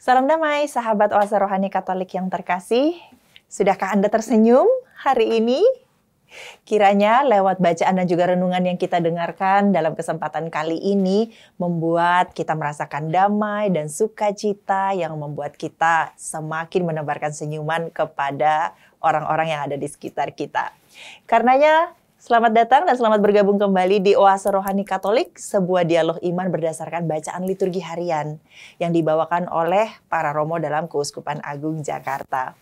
Salam damai, sahabat Oase Rohani Katolik yang terkasih. Sudahkah Anda tersenyum hari ini? Kiranya lewat bacaan dan juga renungan yang kita dengarkan dalam kesempatan kali ini membuat kita merasakan damai dan sukacita yang membuat kita semakin menebarkan senyuman kepada orang-orang yang ada di sekitar kita. Karenanya, selamat datang dan selamat bergabung kembali di Oase Rohani Katolik, sebuah dialog iman berdasarkan bacaan liturgi harian yang dibawakan oleh para romo dalam Keuskupan Agung Jakarta.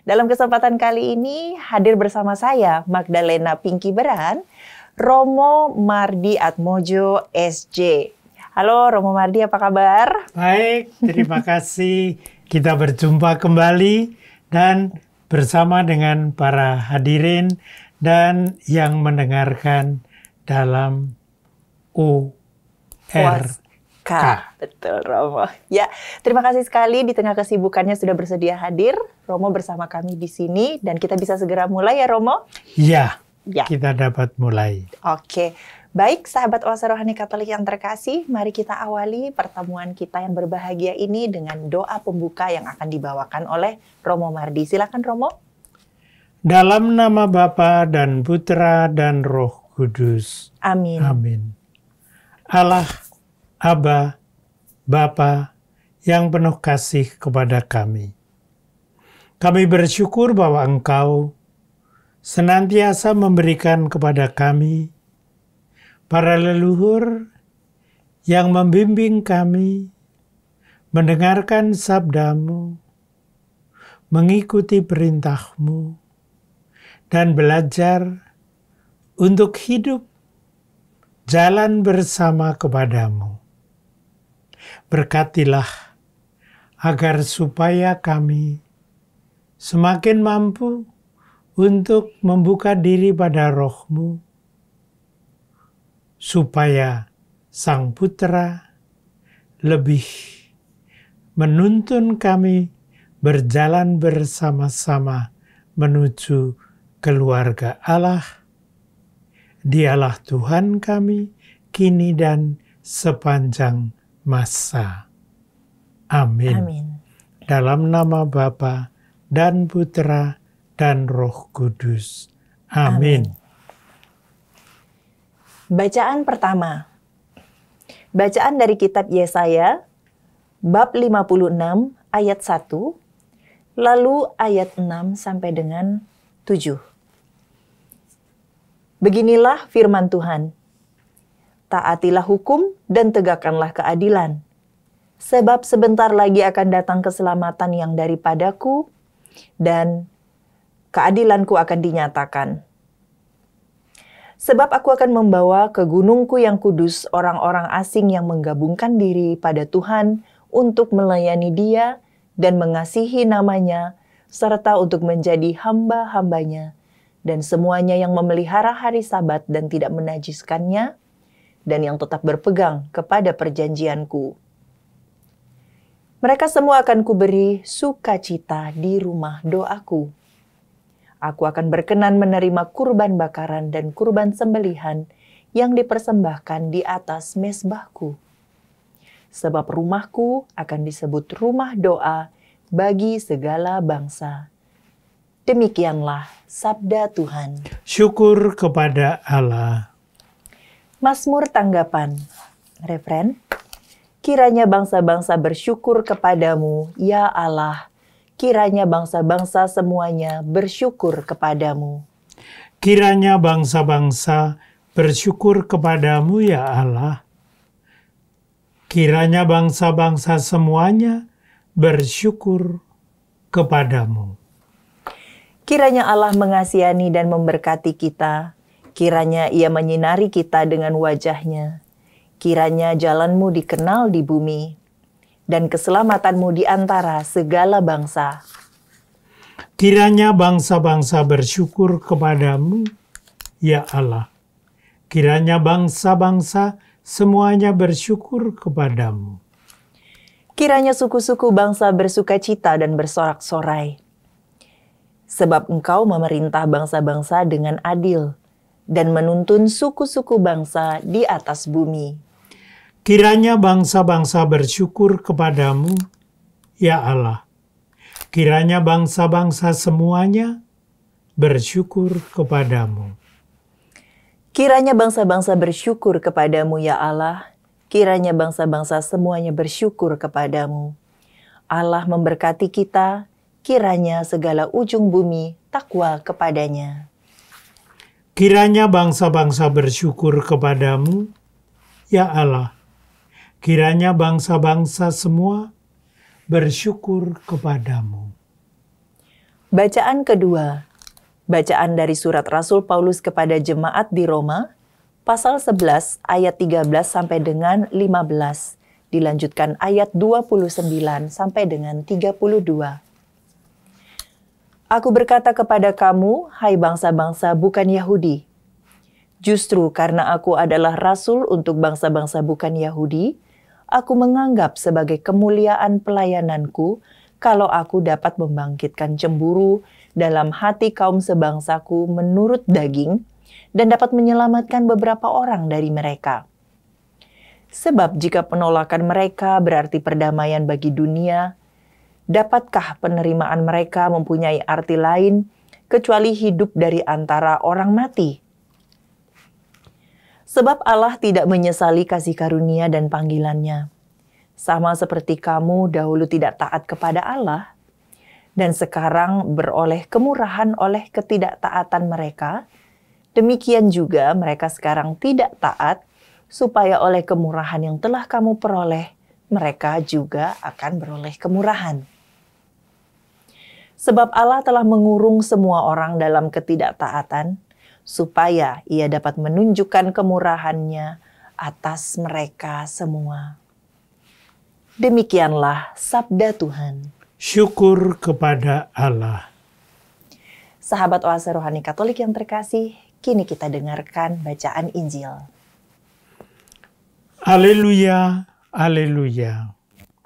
Dalam kesempatan kali ini hadir bersama saya Magdalena Pinky Beran, Romo Mardi Atmojo SJ. Halo Romo Mardi, apa kabar? Baik, terima kasih. Kita berjumpa kembali dan bersama dengan para hadirin dan yang mendengarkan dalam URK. Betul Romo. Ya, terima kasih sekali di tengah kesibukannya sudah bersedia hadir Romo bersama kami di sini dan kita bisa segera mulai ya Romo? Ya. Kita dapat mulai. Oke. Baik sahabat Oase Rohani Katolik yang terkasih, mari kita awali pertemuan kita yang berbahagia ini dengan doa pembuka yang akan dibawakan oleh Romo Mardi. Silakan Romo. Dalam nama Bapa dan Putra dan Roh Kudus. Amin. Amin. Allah, Aba, Bapa yang penuh kasih kepada kami. Kami bersyukur bahwa Engkau senantiasa memberikan kepada kami para leluhur yang membimbing kami mendengarkan sabda-Mu, mengikuti perintah-Mu, dan belajar untuk hidup jalan bersama kepada-Mu. Berkatilah agar supaya kami semakin mampu untuk membuka diri pada Roh-Mu, supaya Sang Putra lebih menuntun kami berjalan bersama-sama menuju keluarga Allah. Dialah Tuhan kami, kini dan sepanjang masa. Amin. Amin. Dalam nama Bapa dan Putra dan Roh Kudus. Amin. Bacaan pertama. Bacaan dari kitab Yesaya, bab 56 ayat 1, lalu ayat 6 sampai dengan 7. Beginilah firman Tuhan. Taatilah hukum dan tegakkanlah keadilan. Sebab sebentar lagi akan datang keselamatan yang daripadaku, dan keadilanku akan dinyatakan. Sebab aku akan membawa ke gunungku yang kudus orang-orang asing yang menggabungkan diri pada Tuhan untuk melayani Dia dan mengasihi namanya, serta untuk menjadi hamba-hambanya, dan semuanya yang memelihara hari Sabat dan tidak menajiskannya, dan yang tetap berpegang kepada perjanjianku. Mereka semua akan kuberi sukacita di rumah doaku. Aku akan berkenan menerima kurban bakaran dan kurban sembelihan yang dipersembahkan di atas mezbahku. Sebab rumahku akan disebut rumah doa bagi segala bangsa. Demikianlah sabda Tuhan. Syukur kepada Allah. Mazmur tanggapan. Refren. Kiranya bangsa-bangsa bersyukur kepadamu, ya Allah. Kiranya bangsa-bangsa semuanya bersyukur kepadamu. Kiranya bangsa-bangsa bersyukur kepadamu, ya Allah. Kiranya bangsa-bangsa semuanya bersyukur kepadamu. Kiranya Allah mengasihani dan memberkati kita. Kiranya Ia menyinari kita dengan wajah-Nya. Kiranya jalan-Mu dikenal di bumi, dan keselamatan-Mu di antara segala bangsa. Kiranya bangsa-bangsa bersyukur kepadamu, ya Allah. Kiranya bangsa-bangsa semuanya bersyukur kepadamu. Kiranya suku-suku bangsa bersukacita dan bersorak-sorai. Sebab Engkau memerintah bangsa-bangsa dengan adil, dan menuntun suku-suku bangsa di atas bumi. Kiranya bangsa-bangsa bersyukur kepadamu, ya Allah. Kiranya bangsa-bangsa semuanya bersyukur kepadamu. Kiranya bangsa-bangsa bersyukur kepadamu, ya Allah. Kiranya bangsa-bangsa semuanya bersyukur kepadamu. Allah memberkati kita, kiranya segala ujung bumi takwa kepadanya. Kiranya bangsa-bangsa bersyukur kepadamu, ya Allah. Kiranya bangsa-bangsa semua bersyukur kepadamu. Bacaan kedua. Bacaan dari surat Rasul Paulus kepada jemaat di Roma, pasal 11 ayat 13 sampai dengan 15. Dilanjutkan ayat 29 sampai dengan 32. Aku berkata kepada kamu, hai bangsa-bangsa bukan Yahudi. Justru karena aku adalah rasul untuk bangsa-bangsa bukan Yahudi, aku menganggap sebagai kemuliaan pelayananku kalau aku dapat membangkitkan cemburu dalam hati kaum sebangsaku menurut daging dan dapat menyelamatkan beberapa orang dari mereka. Sebab jika penolakan mereka berarti perdamaian bagi dunia, dapatkah penerimaan mereka mempunyai arti lain kecuali hidup dari antara orang mati? Sebab Allah tidak menyesali kasih karunia dan panggilannya. Sama seperti kamu dahulu tidak taat kepada Allah, dan sekarang beroleh kemurahan oleh ketidaktaatan mereka, demikian juga mereka sekarang tidak taat, supaya oleh kemurahan yang telah kamu peroleh, mereka juga akan beroleh kemurahan. Sebab Allah telah mengurung semua orang dalam ketidaktaatan, supaya ia dapat menunjukkan kemurahannya atas mereka semua. Demikianlah sabda Tuhan. Syukur kepada Allah. Sahabat Oase Rohani Katolik yang terkasih, kini kita dengarkan bacaan Injil. Haleluya, haleluya.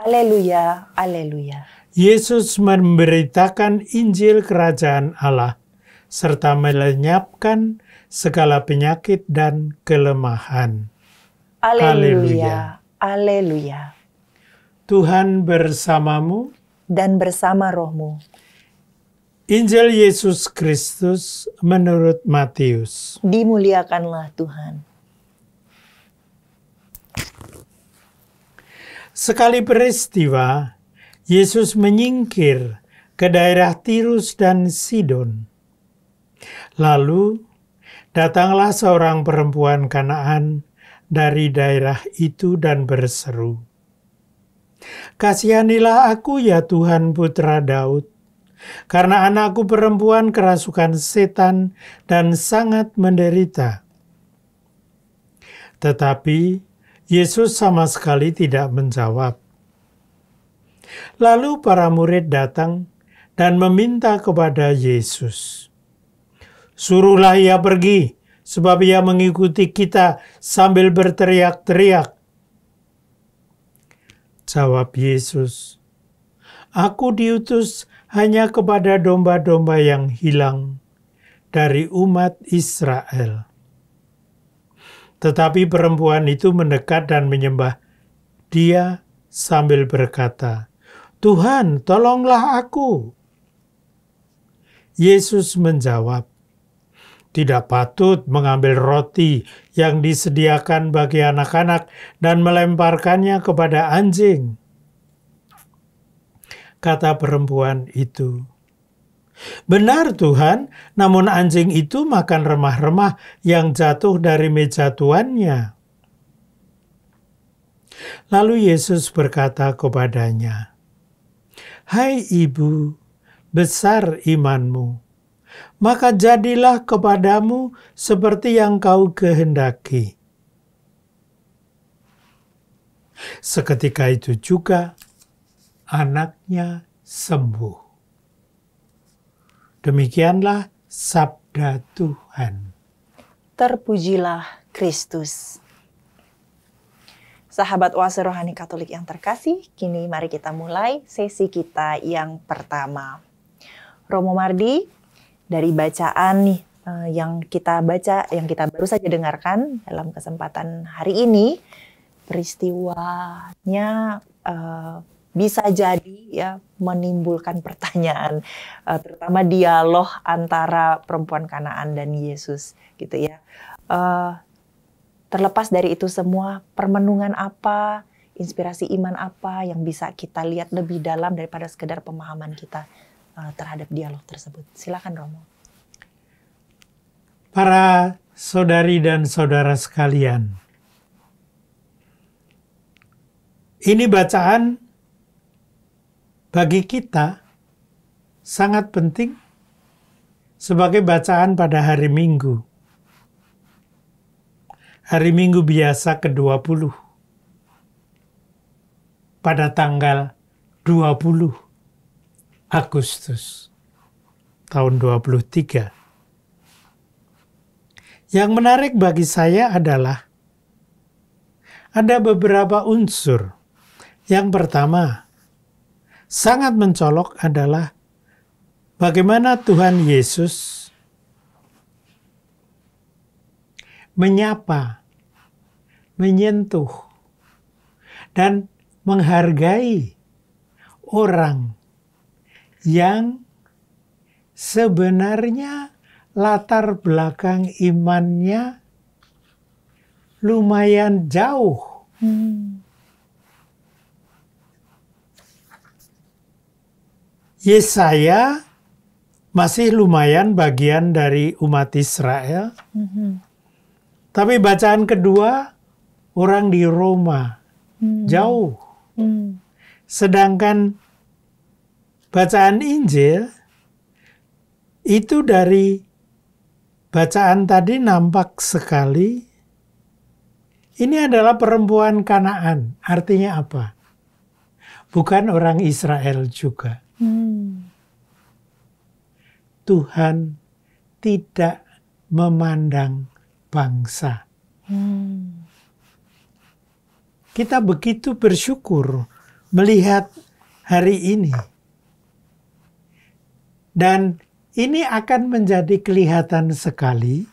Haleluya, haleluya. Yesus memberitakan Injil Kerajaan Allah, serta melenyapkan segala penyakit dan kelemahan. Haleluya, haleluya. Tuhan bersamamu Dan bersama rohmu. Injil Yesus Kristus menurut Matius. Dimuliakanlah Tuhan. Sekali peristiwa, Yesus menyingkir ke daerah Tirus dan Sidon. Lalu, datanglah seorang perempuan Kanaan dari daerah itu dan berseru, "Kasihanilah aku ya Tuhan putra Daud, karena anakku perempuan kerasukan setan dan sangat menderita." Tetapi Yesus sama sekali tidak menjawab. Lalu para murid datang dan meminta kepada Yesus, "Suruhlah ia pergi, sebab ia mengikuti kita sambil berteriak-teriak." Jawab Yesus, "Aku diutus hanya kepada domba-domba yang hilang dari umat Israel." Tetapi perempuan itu mendekat dan menyembah Dia sambil berkata, "Tuhan, tolonglah aku." Yesus menjawab, "Tidak patut mengambil roti yang disediakan bagi anak-anak dan melemparkannya kepada anjing." Kata perempuan itu, "Benar Tuhan, namun anjing itu makan remah-remah yang jatuh dari meja tuannya." Lalu Yesus berkata kepadanya, "Hai ibu, besar imanmu, maka jadilah kepadamu seperti yang kau kehendaki." Seketika itu juga anaknya sembuh. Demikianlah sabda Tuhan. Terpujilah Kristus. Sahabat Oase Rohani Katolik yang terkasih, kini mari kita mulai sesi kita yang pertama. Romo Mardi, dari bacaan nih yang kita baca, yang kita baru saja dengarkan dalam kesempatan hari ini, peristiwanya bisa jadi ya menimbulkan pertanyaan, terutama dialog antara perempuan Kanaan dan Yesus gitu ya. Terlepas dari itu semua, permenungan apa, inspirasi iman apa yang bisa kita lihat lebih dalam daripada sekedar pemahaman kita terhadap dialog tersebut? Silakan Romo. Para saudari dan saudara sekalian, ini bacaan bagi kita sangat penting sebagai bacaan pada hari Minggu. Hari Minggu biasa ke-20 pada tanggal 20 Agustus tahun 23. Yang menarik bagi saya adalah ada beberapa unsur. Yang pertama, sangat mencolok adalah bagaimana Tuhan Yesus menyapa, menyentuh, dan menghargai orang yang sebenarnya latar belakang imannya lumayan jauh. Yesaya masih lumayan bagian dari umat Israel. Tapi bacaan kedua, orang di Roma, jauh. Sedangkan bacaan Injil, itu dari bacaan tadi nampak sekali, ini adalah perempuan Kanaan. Artinya apa? Bukan orang Israel juga. Tuhan tidak memandang bangsa. Kita begitu bersyukur melihat hari ini. Dan ini akan menjadi kelihatan sekali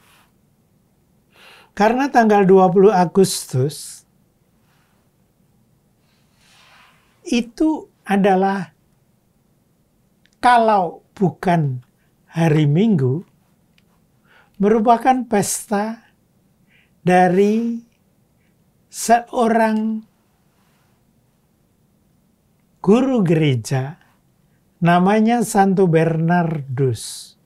karena tanggal 20 Agustus itu adalah, kalau bukan hari Minggu, merupakan pesta dari seorang guru gereja namanya Santo Bernardus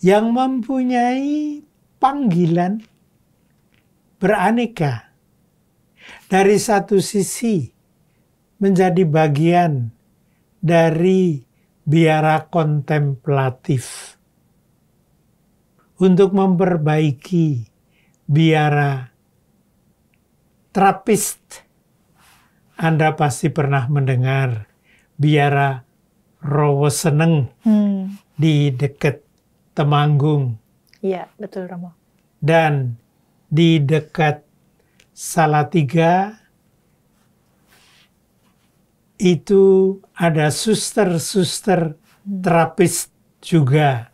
yang mempunyai panggilan beraneka. Dari satu sisi menjadi bagian dari biara kontemplatif untuk memperbaiki biara Trappist. Anda pasti pernah mendengar biara Rowoseneng di dekat Temanggung. Iya, betul Romo. Dan di dekat Salatiga itu ada suster-suster Trappist juga.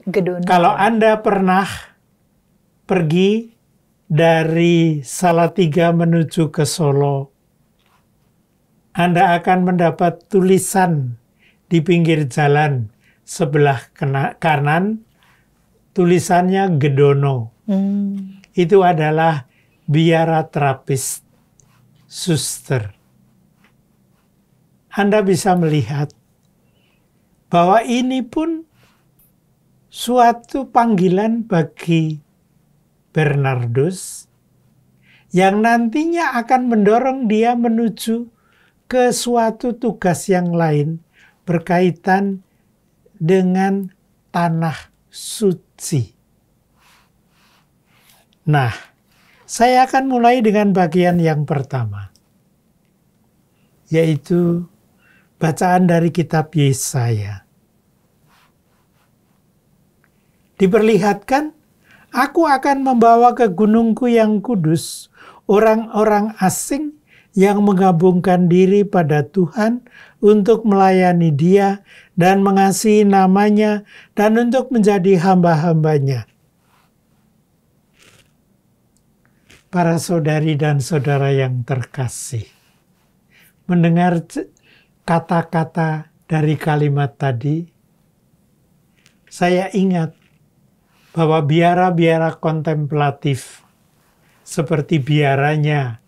Gedono. Kalau Anda pernah pergi dari Salatiga menuju ke Solo, Anda akan mendapat tulisan di pinggir jalan sebelah kanan, tulisannya Gedono. Itu adalah biara Trappist suster. Anda bisa melihat bahwa ini pun suatu panggilan bagi Bernardus yang nantinya akan mendorong dia menuju ke suatu tugas yang lain berkaitan dengan tanah suci. Nah, saya akan mulai dengan bagian yang pertama, yaitu bacaan dari kitab Yesaya. Diperlihatkan, aku akan membawa ke gunungku yang kudus orang-orang asing yang menggabungkan diri pada Tuhan untuk melayani Dia dan mengasihi namanya dan untuk menjadi hamba-hambanya. para saudari dan saudara yang terkasih, mendengar kata-kata dari kalimat tadi, saya ingat bahwa biara-biara kontemplatif seperti biaranya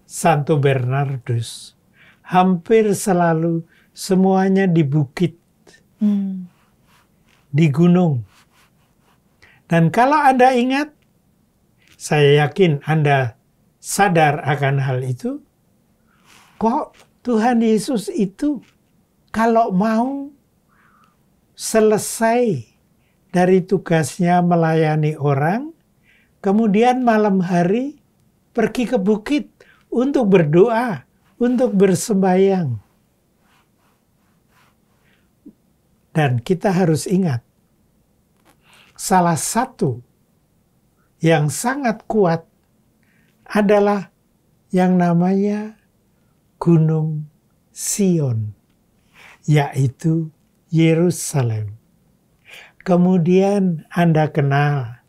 Santo Bernardus hampir selalu semuanya di bukit, di gunung. Dan kalau Anda ingat, saya yakin Anda sadar akan hal itu, kok Tuhan Yesus itu kalau mau selesai dari tugasnya melayani orang, kemudian malam hari pergi ke bukit untuk berdoa, untuk bersembahyang. Dan kita harus ingat, salah satu yang sangat kuat adalah yang namanya Gunung Sion, yaitu Yerusalem. Kemudian Anda kenal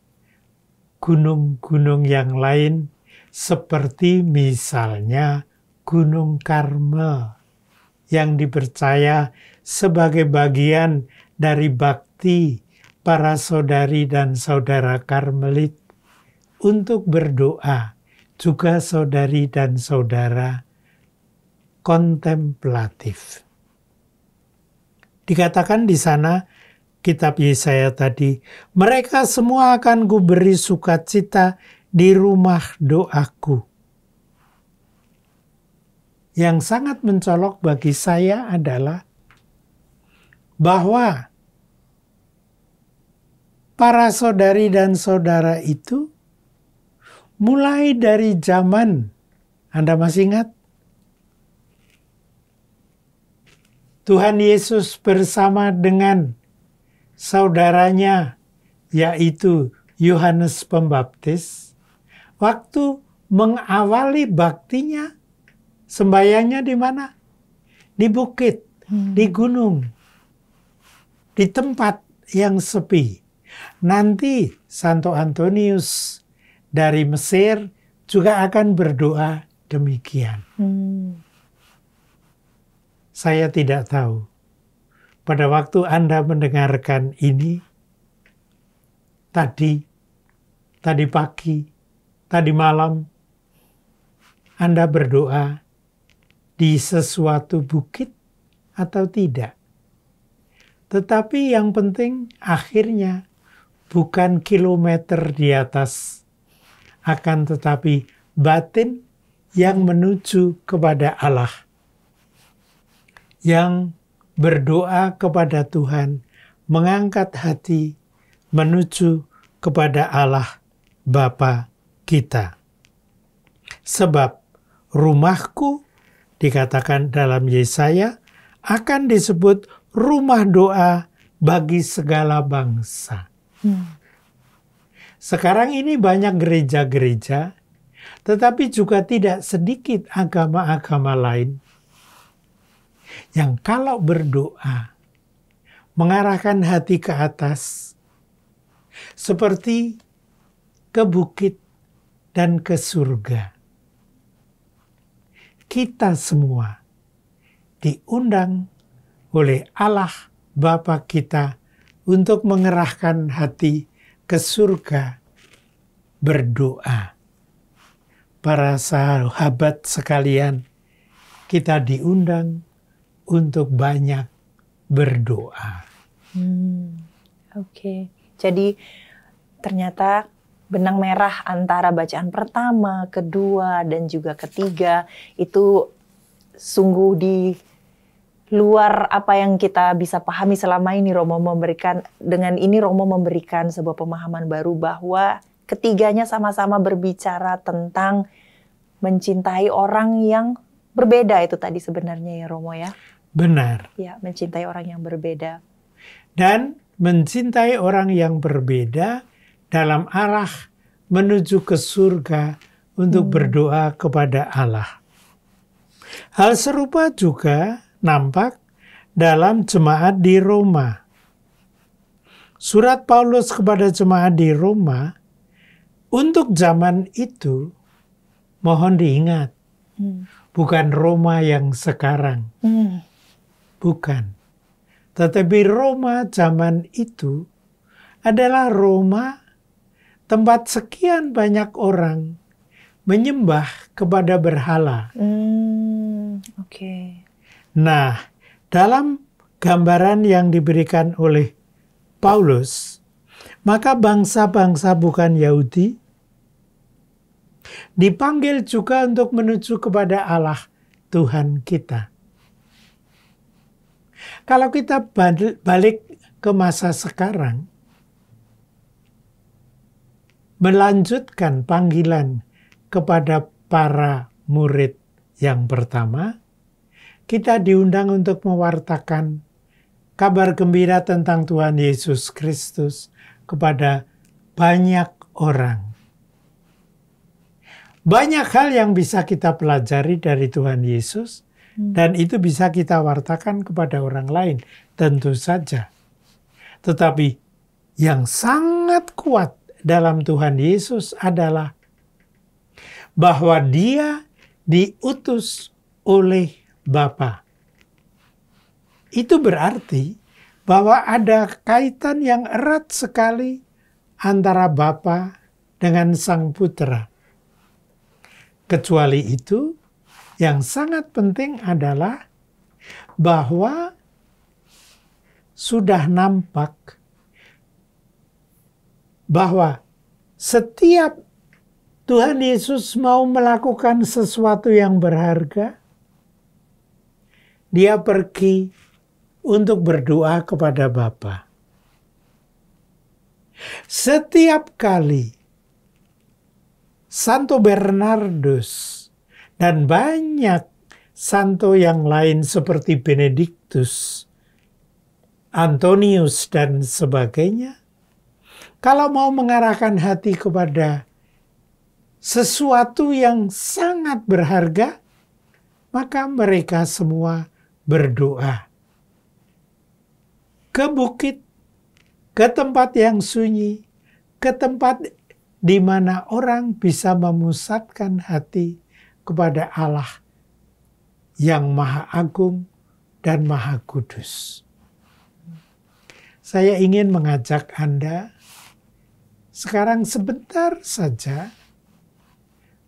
gunung-gunung yang lain seperti misalnya Gunung Karmel yang dipercaya sebagai bagian dari bakti para saudari dan saudara Karmelit untuk berdoa, juga saudari dan saudara kontemplatif. Dikatakan di sana, kitab Yesaya tadi, mereka semua akan kuberi sukacita di rumah doaku. Yang sangat mencolok bagi saya adalah bahwa para saudari dan saudara itu mulai dari zaman, Anda masih ingat? Tuhan Yesus bersama dengan saudaranya, yaitu Yohanes Pembaptis, waktu mengawali baktinya, sembahyangnya di mana? Di bukit, di gunung, di tempat yang sepi. Nanti Santo Antonius dari Mesir juga akan berdoa demikian. Saya tidak tahu. Pada waktu Anda mendengarkan ini, tadi pagi, tadi malam, Anda berdoa di sesuatu bukit atau tidak. Tetapi yang penting akhirnya bukan kilometer di atas, akan tetapi batin yang menuju kepada Allah, yang berdoa kepada Tuhan, mengangkat hati menuju kepada Allah Bapa kita. Sebab rumahku, dikatakan dalam Yesaya, akan disebut rumah doa bagi segala bangsa. Sekarang ini banyak gereja-gereja, tetapi juga tidak sedikit agama-agama lain yang kalau berdoa mengarahkan hati ke atas seperti ke bukit dan ke surga. Kita semua diundang oleh Allah Bapa kita untuk mengerahkan hati ke surga berdoa. Para sahabat sekalian, kita diundang untuk banyak berdoa. Oke. Jadi ternyata benang merah antara bacaan pertama, kedua, dan juga ketiga itu sungguh di luar apa yang kita bisa pahami selama ini. Romo memberikan sebuah pemahaman baru bahwa ketiganya sama-sama berbicara tentang mencintai orang yang berbeda itu tadi sebenarnya ya Romo ya. Benar. Ya, mencintai orang yang berbeda. Dan mencintai orang yang berbeda dalam arah menuju ke surga untuk berdoa kepada Allah. Hal serupa juga nampak dalam jemaat di Roma. Surat Paulus kepada jemaat di Roma untuk zaman itu Mohon diingat, Hmm. bukan Roma yang sekarang. Hmm. Bukan. Tetapi Roma zaman itu adalah Roma tempat sekian banyak orang menyembah kepada berhala. Oke. Nah, dalam gambaran yang diberikan oleh Paulus, maka bangsa-bangsa bukan Yahudi dipanggil juga untuk menuju kepada Allah Tuhan kita. Kalau kita balik ke masa sekarang, melanjutkan panggilan kepada para murid yang pertama, kita diundang untuk mewartakan kabar gembira tentang Tuhan Yesus Kristus kepada banyak orang. Banyak hal yang bisa kita pelajari dari Tuhan Yesus, dan itu bisa kita wartakan kepada orang lain, tentu saja. Tetapi yang sangat kuat dalam Tuhan Yesus adalah bahwa Dia diutus oleh Bapa. Itu berarti bahwa ada kaitan yang erat sekali antara Bapa dengan Sang Putra. Kecuali itu, yang sangat penting adalah bahwa sudah nampak bahwa setiap Tuhan Yesus mau melakukan sesuatu yang berharga, Dia pergi untuk berdoa kepada Bapa. Setiap kali Santo Bernardus dan banyak santo yang lain seperti Benediktus, Antonius, dan sebagainya, kalau mau mengarahkan hati kepada sesuatu yang sangat berharga, maka mereka semua berdoa. Ke bukit, ke tempat yang sunyi, ke tempat di mana orang bisa memusatkan hati kepada Allah yang Maha Agung dan Maha Kudus. Saya ingin mengajak Anda sekarang sebentar saja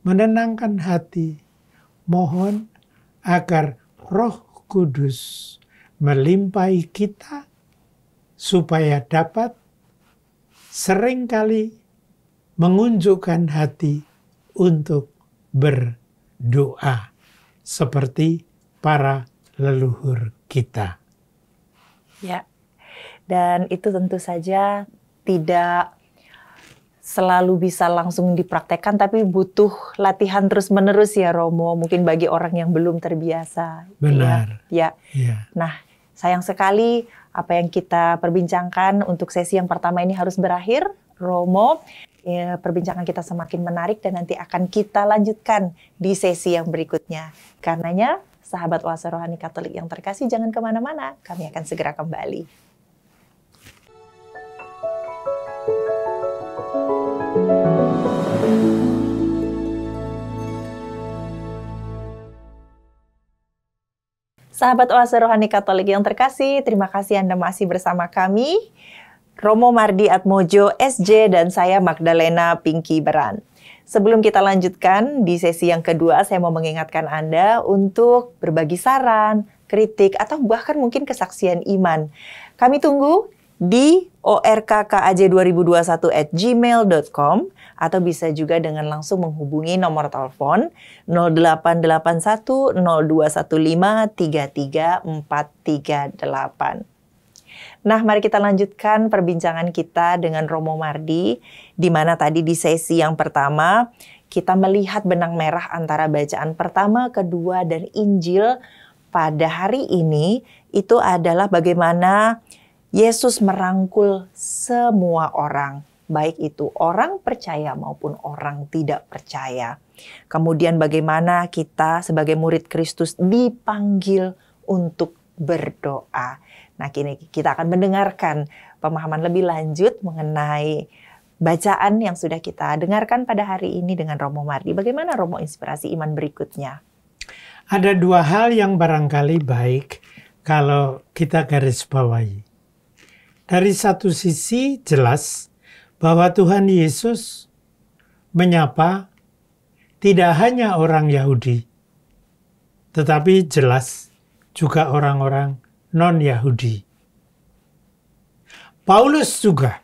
menenangkan hati, mohon agar Roh Kudus melimpahi kita supaya dapat seringkali mengunjukkan hati untuk berdoa seperti para leluhur kita. Ya, dan itu tentu saja tidak selalu bisa langsung dipraktekkan, tapi butuh latihan terus-menerus ya Romo, mungkin bagi orang yang belum terbiasa. Benar. Ya. Ya. Nah, sayang sekali apa yang kita perbincangkan untuk sesi yang pertama ini harus berakhir, Romo. Ya, perbincangan kita semakin menarik dan nanti akan kita lanjutkan di sesi yang berikutnya. Karenanya, sahabat Oase Rohani Katolik yang terkasih, jangan kemana-mana, kami akan segera kembali. Sahabat Oase Rohani Katolik yang terkasih, terima kasih Anda masih bersama kami, Romo Mardi Atmojo, SJ, dan saya Magdalena Pinky Beran. Sebelum kita lanjutkan di sesi yang kedua, saya mau mengingatkan Anda untuk berbagi saran, kritik, atau bahkan mungkin kesaksian iman. Kami tunggu di orkkaj2021@gmail.com atau bisa juga dengan langsung menghubungi nomor telepon 0881 0215 33438. Nah, mari kita lanjutkan perbincangan kita dengan Romo Mardi, di mana tadi di sesi yang pertama kita melihat benang merah antara bacaan pertama, kedua, dan Injil pada hari ini itu adalah bagaimana Yesus merangkul semua orang, baik itu orang percaya maupun orang tidak percaya. Kemudian bagaimana kita sebagai murid Kristus dipanggil untuk berdoa. Nah, kini kita akan mendengarkan pemahaman lebih lanjut mengenai bacaan yang sudah kita dengarkan pada hari ini dengan Romo Mardi. Bagaimana Romo inspirasi iman berikutnya? Ada dua hal yang barangkali baik kalau kita garis bawahi. Dari satu sisi jelas bahwa Tuhan Yesus menyapa tidak hanya orang Yahudi, tetapi jelas juga orang-orang non-Yahudi. Paulus juga.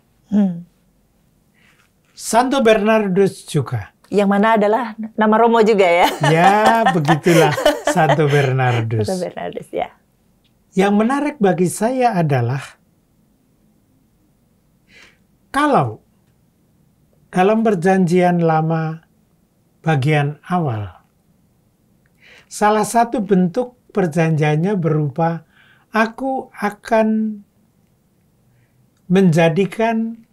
Santo Bernardus juga. Yang mana adalah nama Romo juga ya? Ya, begitulah Santo Bernardus. Santo Bernardus, ya. Yang menarik bagi saya adalah kalau dalam Perjanjian Lama bagian awal, salah satu bentuk perjanjiannya berupa aku akan menjadikan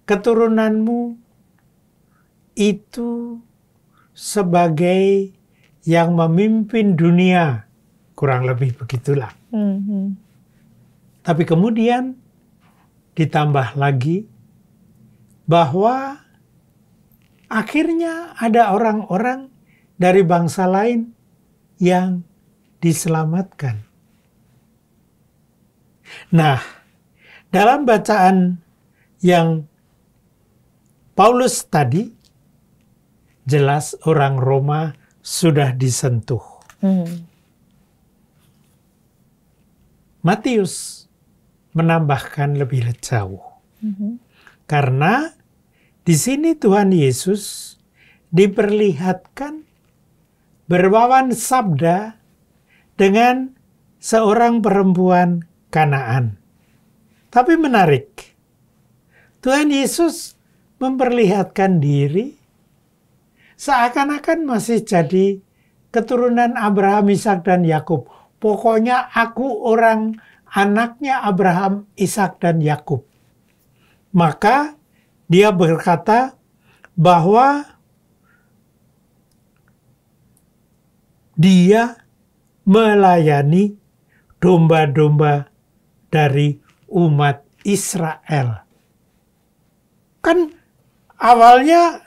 keturunanmu itu sebagai yang memimpin dunia. Kurang lebih begitulah. Tapi kemudian ditambah lagi bahwa akhirnya ada orang-orang dari bangsa lain yang diselamatkan. Nah, dalam bacaan yang Paulus tadi, jelas orang Roma sudah disentuh. Matius menambahkan lebih jauh. Karena di sini Tuhan Yesus diperlihatkan berwawan sabda dengan seorang perempuan Kanaan. Tapi menarik, Tuhan Yesus memperlihatkan diri seakan-akan masih jadi keturunan Abraham, Ishak, dan Yakub. Pokoknya aku orang anaknya Abraham, Ishak, dan Yakub. Maka dia berkata bahwa dia melayani domba-domba dari umat Israel. Kan awalnya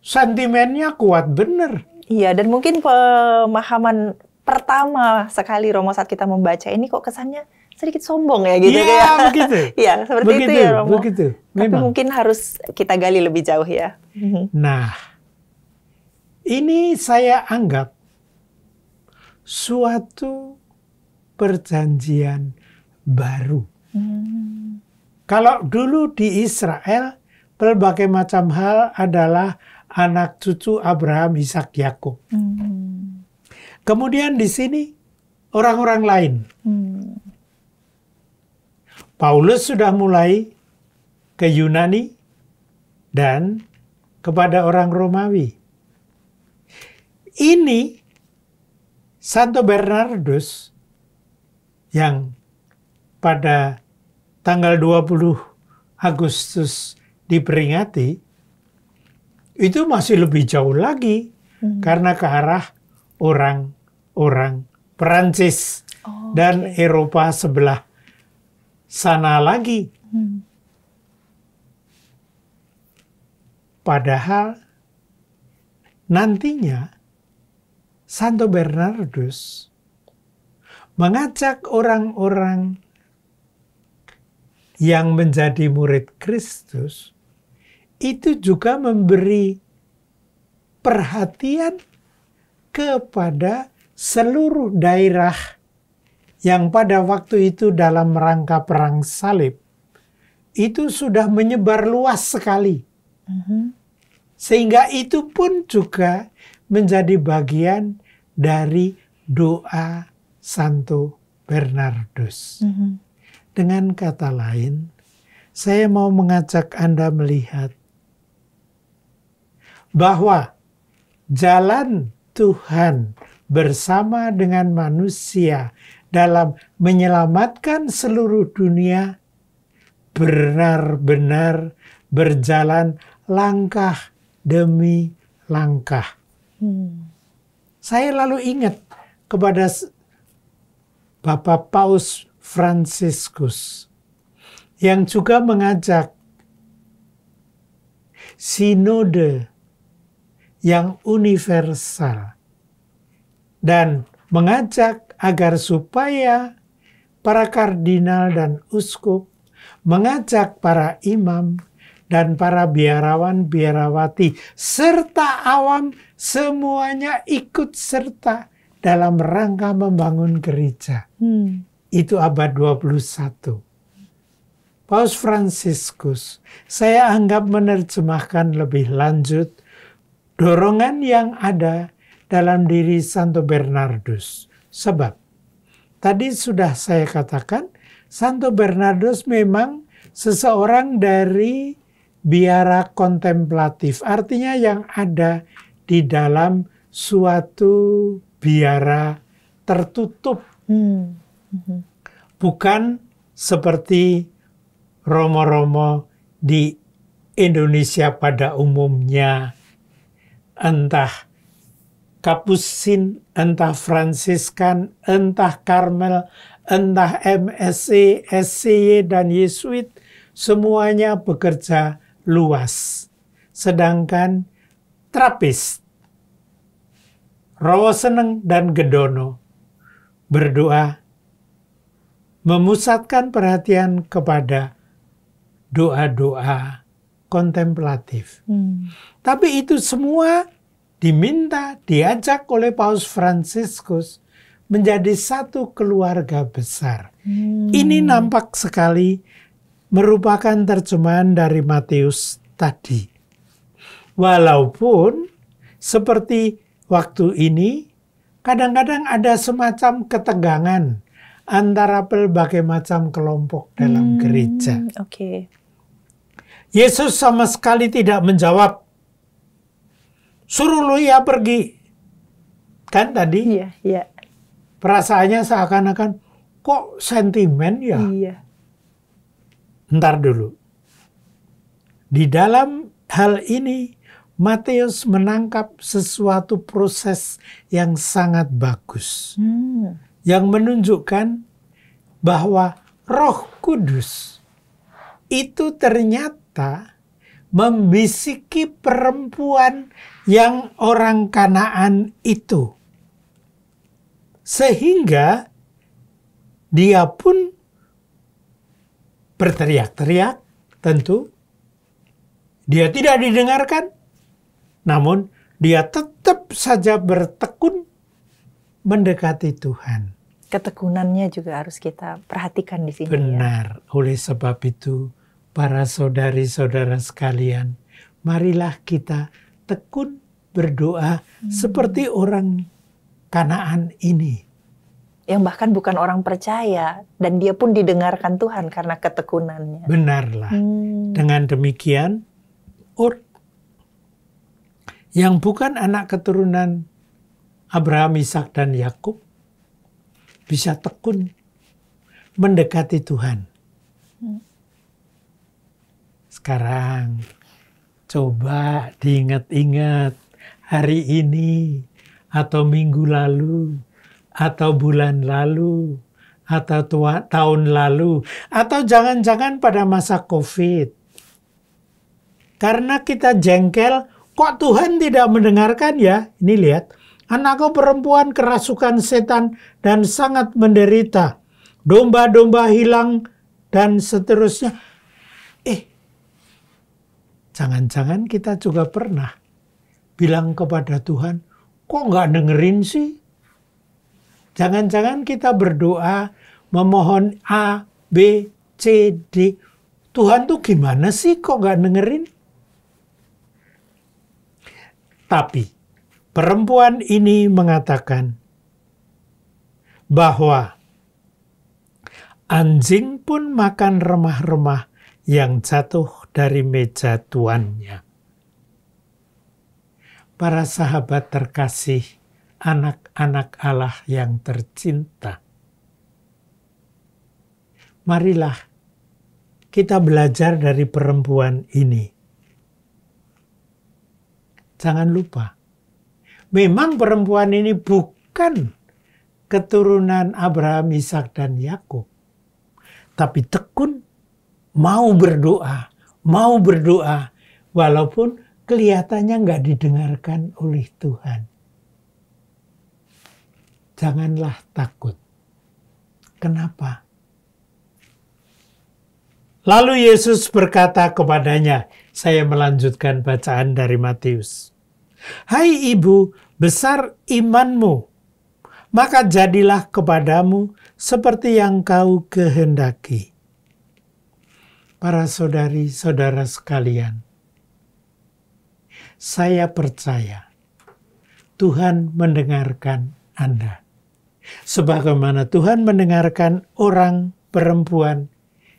sentimennya kuat bener. Iya, dan mungkin pemahaman pertama sekali Romo saat kita membaca ini kok kesannya sedikit sombong ya gitu. Iya, begitu. Iya, seperti begitu, itu ya Romo. Begitu, tapi mungkin harus kita gali lebih jauh ya. Nah, ini saya anggap suatu perjanjian baru. Kalau dulu di Israel, berbagai macam hal adalah anak cucu Abraham, Ishak, Yakub. Kemudian di sini orang-orang lain. Paulus sudah mulai ke Yunani dan kepada orang Romawi. Ini Santo Bernardus yang pada tanggal 20 Agustus diperingati, itu masih lebih jauh lagi karena ke arah orang-orang Perancis dan Eropa sebelah sana lagi. Padahal nantinya Santo Bernardus mengajak orang-orang yang menjadi murid Kristus itu juga memberi perhatian kepada seluruh daerah yang pada waktu itu dalam rangka perang salib itu sudah menyebar luas sekali. Sehingga itu pun juga menjadi bagian dari doa Santo Bernardus. Dengan kata lain, saya mau mengajak Anda melihat bahwa jalan Tuhan bersama dengan manusia dalam menyelamatkan seluruh dunia benar-benar berjalan langkah demi langkah. Saya lalu ingat kepada Bapak Paus Fransiskus yang juga mengajak sinode yang universal dan mengajak agar supaya para kardinal dan uskup, mengajak para imam dan para biarawan-biarawati serta awam semuanya ikut serta dalam rangka membangun gereja. Itu abad 21. Paus Fransiskus, saya anggap menerjemahkan lebih lanjut dorongan yang ada dalam diri Santo Bernardus. Sebab, tadi sudah saya katakan, Santo Bernardus memang seseorang dari biara kontemplatif. Artinya yang ada di dalam suatu biara tertutup. Bukan seperti romo-romo di Indonesia pada umumnya. Entah Kapusin, entah Fransiskan, entah Karmel, entah MSC, SCY, dan Yesuit, semuanya bekerja luas. Sedangkan Trappist, Rowo Seneng, dan Gedono berdoa, memusatkan perhatian kepada doa-doa kontemplatif. Tapi itu semua diminta, diajak oleh Paus Fransiskus menjadi satu keluarga besar. Ini nampak sekali merupakan terjemahan dari Matius tadi. Walaupun seperti waktu ini, kadang-kadang ada semacam ketegangan antara berbagai macam kelompok dalam gereja. Yesus sama sekali tidak menjawab, suruh lu ya pergi. Kan tadi? Iya. Perasaannya seakan-akan, kok sentimen ya? Iya. Ntar dulu. Di dalam hal ini, Matius menangkap sesuatu proses yang sangat bagus. Yang menunjukkan bahwa Roh Kudus itu ternyata membisiki perempuan yang orang Kanaan itu. Sehingga dia pun berteriak-teriak, tentu. Dia tidak didengarkan, namun dia tetap saja bertekun mendekati Tuhan. Ketekunannya juga harus kita perhatikan di sini. Benar. Ya? Oleh sebab itu, para saudari-saudara sekalian, marilah kita tekun berdoa seperti orang Kanaan ini. Yang bahkan bukan orang percaya, dan dia pun didengarkan Tuhan karena ketekunannya. Benarlah. Dengan demikian, yang bukan anak keturunan Abraham, Ishak, dan Yakub bisa tekun mendekati Tuhan. Sekarang coba diingat-ingat hari ini atau minggu lalu atau bulan lalu atau tahun lalu atau jangan-jangan pada masa COVID. Karena kita jengkel, kok Tuhan tidak mendengarkan ya? Ini lihat. Anakku perempuan kerasukan setan dan sangat menderita. Domba-domba hilang dan seterusnya. Jangan-jangan kita juga pernah bilang kepada Tuhan, kok nggak dengerin sih? Jangan-jangan kita berdoa, memohon A, B, C, D. Tuhan tuh gimana sih kok nggak dengerin? Tapi perempuan ini mengatakan bahwa anjing pun makan remah-remah yang jatuh dari meja tuannya. Para sahabat terkasih, anak-anak Allah yang tercinta, marilah kita belajar dari perempuan ini. Jangan lupa, memang perempuan ini bukan keturunan Abraham, Ishak, dan Yakub. Tapi tekun, mau berdoa, walaupun kelihatannya nggak didengarkan oleh Tuhan. Janganlah takut. Kenapa? Lalu Yesus berkata kepadanya, saya melanjutkan bacaan dari Matius. Hai ibu, besar imanmu, maka jadilah kepadamu seperti yang kau kehendaki. Para saudari-saudara sekalian, saya percaya Tuhan mendengarkan Anda. Sebagaimana Tuhan mendengarkan orang perempuan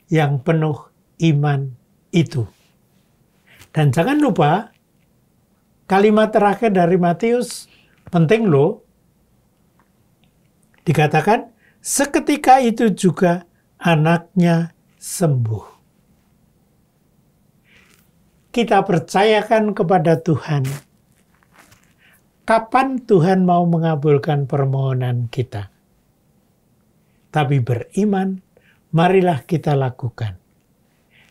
yang penuh iman itu. Dan jangan lupa, kalimat terakhir dari Matius penting loh. Dikatakan, seketika itu juga anaknya sembuh. Kita percayakan kepada Tuhan. Kapan Tuhan mau mengabulkan permohonan kita? Tapi beriman, marilah kita lakukan.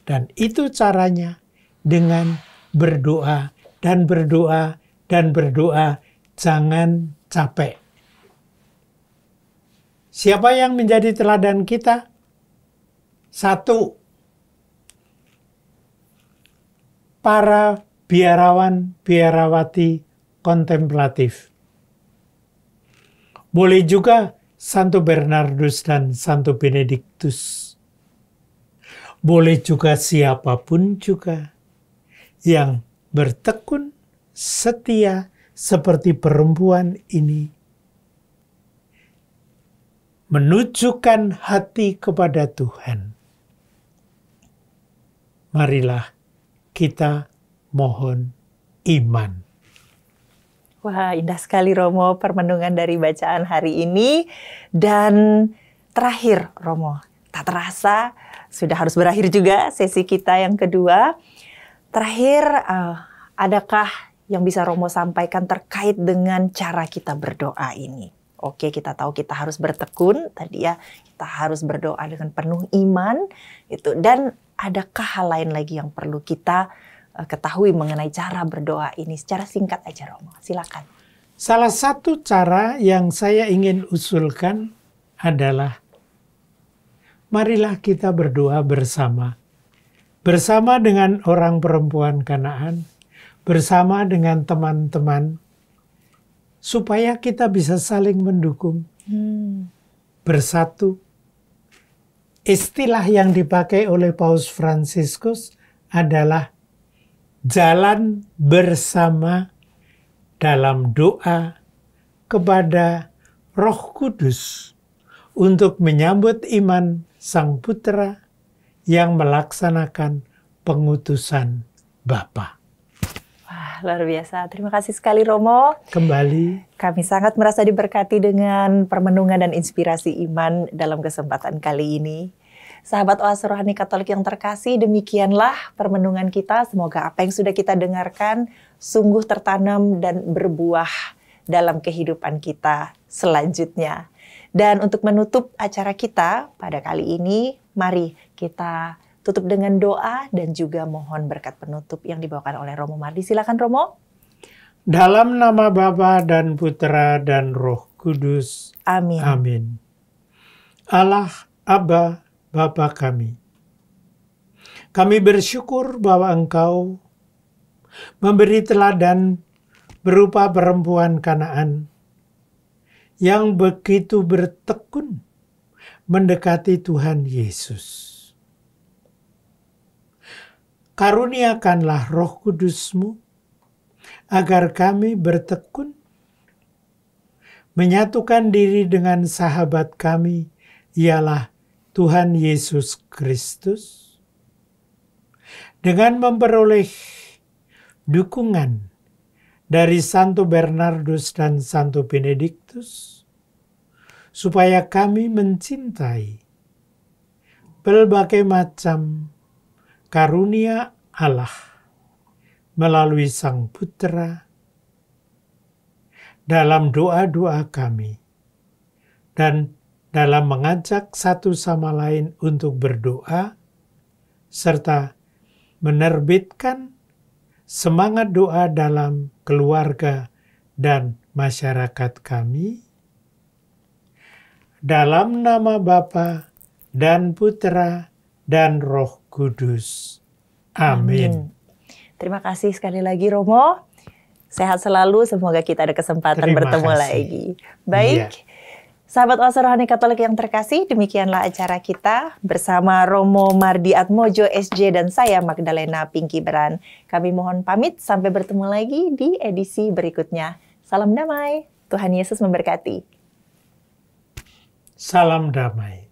Dan itu caranya dengan berdoa dan berdoa dan berdoa. Jangan capek. Siapa yang menjadi teladan kita? Satu, para biarawan, biarawati kontemplatif. Boleh juga Santo Bernardus dan Santo Benediktus. Boleh juga siapapun juga yang bertekun setia seperti perempuan ini. Menunjukkan hati kepada Tuhan. Marilah kita mohon iman. Wah, indah sekali Romo permenungan dari bacaan hari ini. Dan terakhir Romo, tak terasa sudah harus berakhir juga sesi kita yang kedua. Terakhir, adakah yang bisa Romo sampaikan terkait dengan cara kita berdoa ini? Oke, kita tahu kita harus bertekun, tadi ya, kita harus berdoa dengan penuh iman. Dan adakah hal lain lagi yang perlu kita ketahui mengenai cara berdoa ini? Secara singkat aja Romo, silakan. Salah satu cara yang saya ingin usulkan adalah marilah kita berdoa bersama. Bersama dengan orang perempuan Kanaan, bersama dengan teman-teman, supaya kita bisa saling mendukung. Bersatu. Istilah yang dipakai oleh Paus Fransiskus adalah jalan bersama dalam doa kepada Roh Kudus untuk menyambut iman Sang Putra yang melaksanakan pengutusan Bapa. Wah, luar biasa. Terima kasih sekali Romo. Kembali. Kami sangat merasa diberkati dengan permenungan dan inspirasi iman dalam kesempatan kali ini. Sahabat Oase Rohani Katolik yang terkasih, demikianlah permenungan kita. Semoga apa yang sudah kita dengarkan sungguh tertanam dan berbuah dalam kehidupan kita selanjutnya. Dan untuk menutup acara kita pada kali ini, mari kita tutup dengan doa dan juga mohon berkat penutup yang dibawakan oleh Romo Mardi. Silakan Romo. Dalam nama Bapa dan Putra dan Roh Kudus. Amin. Amin. Allah, Aba, Bapa kami bersyukur bahwa Engkau memberi teladan berupa perempuan Kanaan yang begitu bertekun mendekati Tuhan Yesus. Karuniakanlah Roh Kudus-Mu agar kami bertekun menyatukan diri dengan sahabat kami, ialah Tuhan Yesus Kristus, dengan memperoleh dukungan dari Santo Bernardus dan Santo Benediktus, supaya kami mencintai berbagai macam karunia Allah melalui Sang Putra dalam doa-doa kami dan dalam mengajak satu sama lain untuk berdoa serta menerbitkan semangat doa dalam keluarga dan masyarakat kami. Dalam nama Bapa dan Putra dan Roh Kudus. Amin. Terima kasih sekali lagi Romo. Sehat selalu, semoga kita ada kesempatan Terima bertemu kasih. lagi. Baik, sahabat Oase Rohani Katolik yang terkasih, demikianlah acara kita bersama Romo Mardi Atmojo SJ dan saya Magdalena Pinky Beran. Kami mohon pamit, sampai bertemu lagi di edisi berikutnya. Salam damai, Tuhan Yesus memberkati. Salam damai.